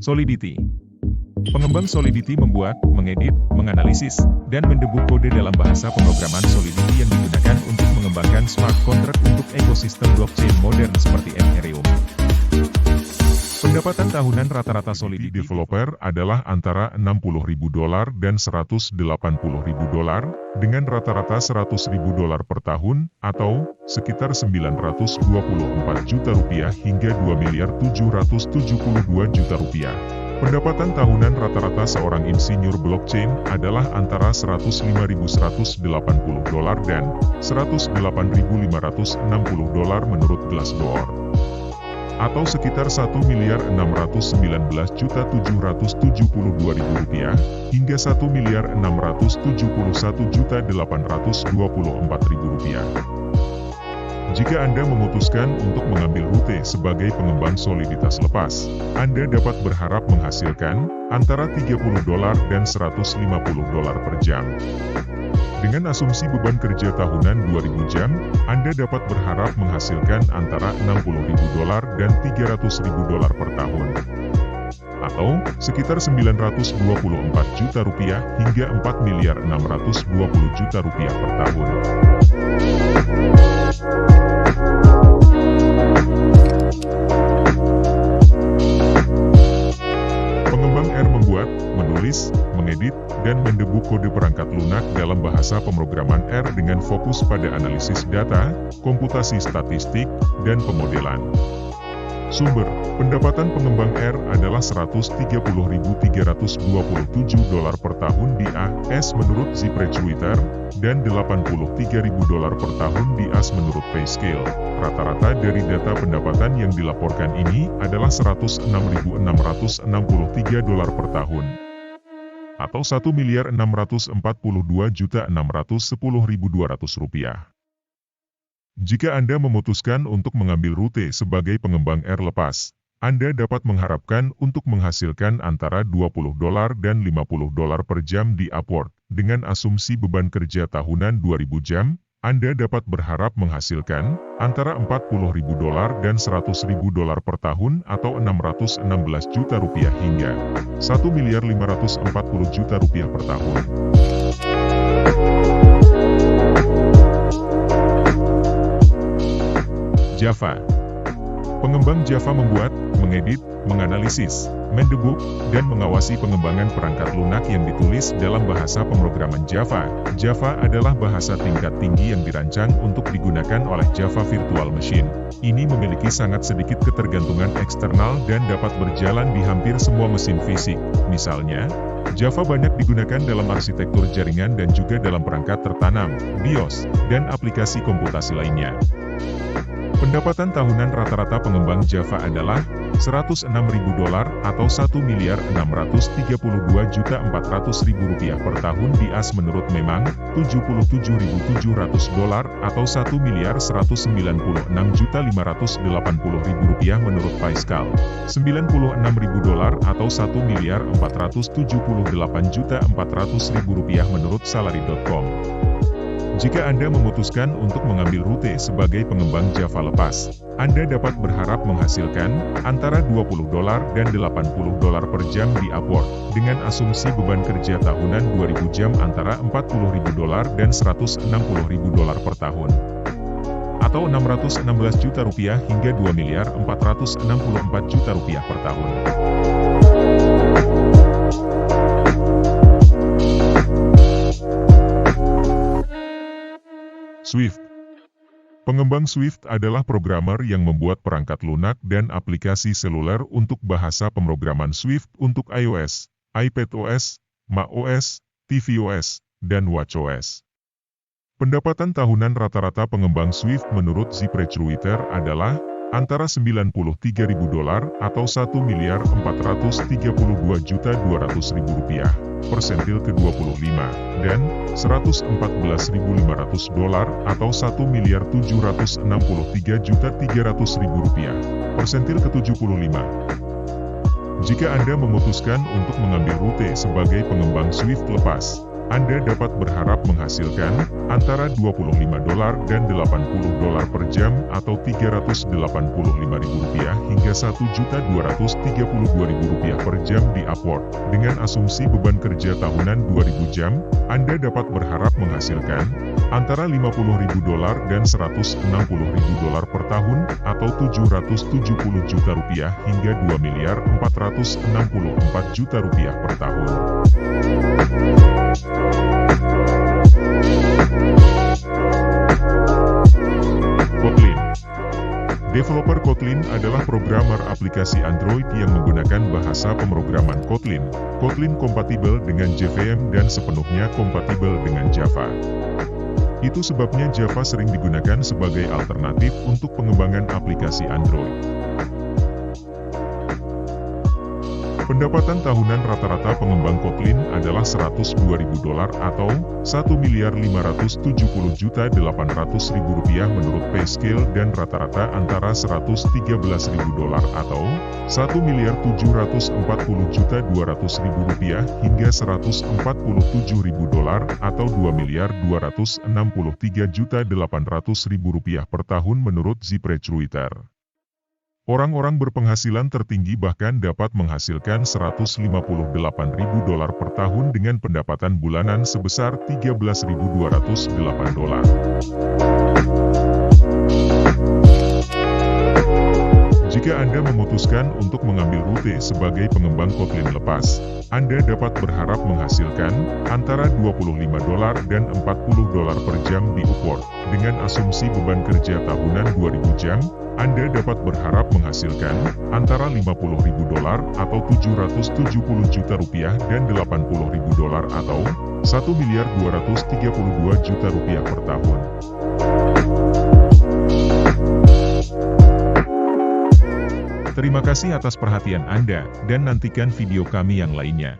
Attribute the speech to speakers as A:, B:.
A: Solidity. Pengembang Solidity membuat, mengedit, menganalisis, dan mendebug kode dalam bahasa pemrograman Solidity yang digunakan untuk mengembangkan smart contract untuk ekosistem blockchain modern seperti Ethereum. Pendapatan tahunan rata-rata Solidity developer adalah antara $60.000 dan $180.000, dengan rata-rata $100.000 per tahun, atau sekitar $924 juta hingga $2.772 juta. Pendapatan tahunan rata-rata seorang insinyur blockchain adalah antara $105.180 dan $108.560 menurut Glassdoor, atau sekitar $1.619.772.000 hingga $1.671.824.000. Jika Anda memutuskan untuk mengambil rute sebagai pengembang soliditas lepas, Anda dapat berharap menghasilkan antara $30 dan $150 per jam. Dengan asumsi beban kerja tahunan 2.000 jam, Anda dapat berharap menghasilkan antara $60.000 dan $300.000 per tahun, atau sekitar $924 juta hingga $4.620 juta per tahun. Pengembang R membuat, menulis, mengedit, dan mendebug kode perangkat lunak dalam bahasa pemrograman R dengan fokus pada analisis data, komputasi statistik, dan pemodelan. Sumber, pendapatan pengembang R adalah $130.327 per tahun di AS menurut ZipRecruiter, dan $83.000 per tahun di AS menurut PayScale. Rata-rata dari data pendapatan yang dilaporkan ini adalah $106.663 per tahun, atau $1.642.610.200. Jika Anda memutuskan untuk mengambil rute sebagai pengembang R lepas, Anda dapat mengharapkan untuk menghasilkan antara $20 dan $50 per jam di Upwork. Dengan asumsi beban kerja tahunan 2.000 jam, Anda dapat berharap menghasilkan antara $40.000 dan $100.000 per tahun atau $616 juta hingga $1.540 juta per tahun. Java. Pengembang Java membuat, mengedit, menganalisis, mendebug, dan mengawasi pengembangan perangkat lunak yang ditulis dalam bahasa pemrograman Java. Java adalah bahasa tingkat tinggi yang dirancang untuk digunakan oleh Java Virtual Machine. Ini memiliki sangat sedikit ketergantungan eksternal dan dapat berjalan di hampir semua mesin fisik. Misalnya, Java banyak digunakan dalam arsitektur jaringan dan juga dalam perangkat tertanam, BIOS, dan aplikasi komputasi lainnya. Pendapatan tahunan rata-rata pengembang Java adalah $106.000 atau $1.632.400.000 per tahun di AS menurut Memang, $77.700 atau $1.196.580.000 menurut PayScale, $96.000 atau $1.478.400.000 menurut Salary.com. Jika Anda memutuskan untuk mengambil rute sebagai pengembang Java lepas, Anda dapat berharap menghasilkan antara $20 dan $80 per jam di Upwork, dengan asumsi beban kerja tahunan 2.000 jam antara $40.000 dan $160.000 per tahun, atau $616 juta hingga $2.464 juta per tahun. Swift. Pengembang Swift adalah programmer yang membuat perangkat lunak dan aplikasi seluler untuk bahasa pemrograman Swift untuk iOS, iPadOS, macOS, tvOS, dan watchOS. Pendapatan tahunan rata-rata pengembang Swift menurut ZipRecruiter adalah antara $93.000 atau $1.432.200.000 persentil ke-25, dan $114.500 atau $1.763.300.000 persentil ke-75. Jika Anda memutuskan untuk mengambil rute sebagai pengembang Swift lepas, Anda dapat berharap menghasilkan antara $25 dan $80 per jam atau Rp385.000 hingga Rp1.232.000 per jam di Upwork. Dengan asumsi beban kerja tahunan 2.000 jam, Anda dapat berharap menghasilkan antara $50.000 dan $160.000 per tahun atau Rp770 juta hingga Rp2.464 juta per tahun. Kotlin. Developer Kotlin adalah programmer aplikasi Android yang menggunakan bahasa pemrograman Kotlin. Kotlin kompatibel dengan JVM dan sepenuhnya kompatibel dengan Java. Itu sebabnya Java sering digunakan sebagai alternatif untuk pengembangan aplikasi Android. Pendapatan tahunan rata-rata pengembang Kotlin adalah $102.000 atau Rp1.570.800.000 menurut PayScale dan rata-rata antara $113.000 atau Rp1.740.200.000 hingga $147.000 atau Rp2.263.800.000 per tahun menurut ZipRecruiter. Orang-orang berpenghasilan tertinggi bahkan dapat menghasilkan $158.000 per tahun dengan pendapatan bulanan sebesar $13.208. Jika Anda memutuskan untuk mengambil rute sebagai pengembang Kotlin lepas, Anda dapat berharap menghasilkan antara $25 dan $40 per jam di Upwork. Dengan asumsi beban kerja tahunan 2.000 jam, Anda dapat berharap menghasilkan antara $50.000 atau Rp770 juta dan $80.000 atau Rp1.232 juta per tahun. Terima kasih atas perhatian Anda, dan nantikan video kami yang lainnya.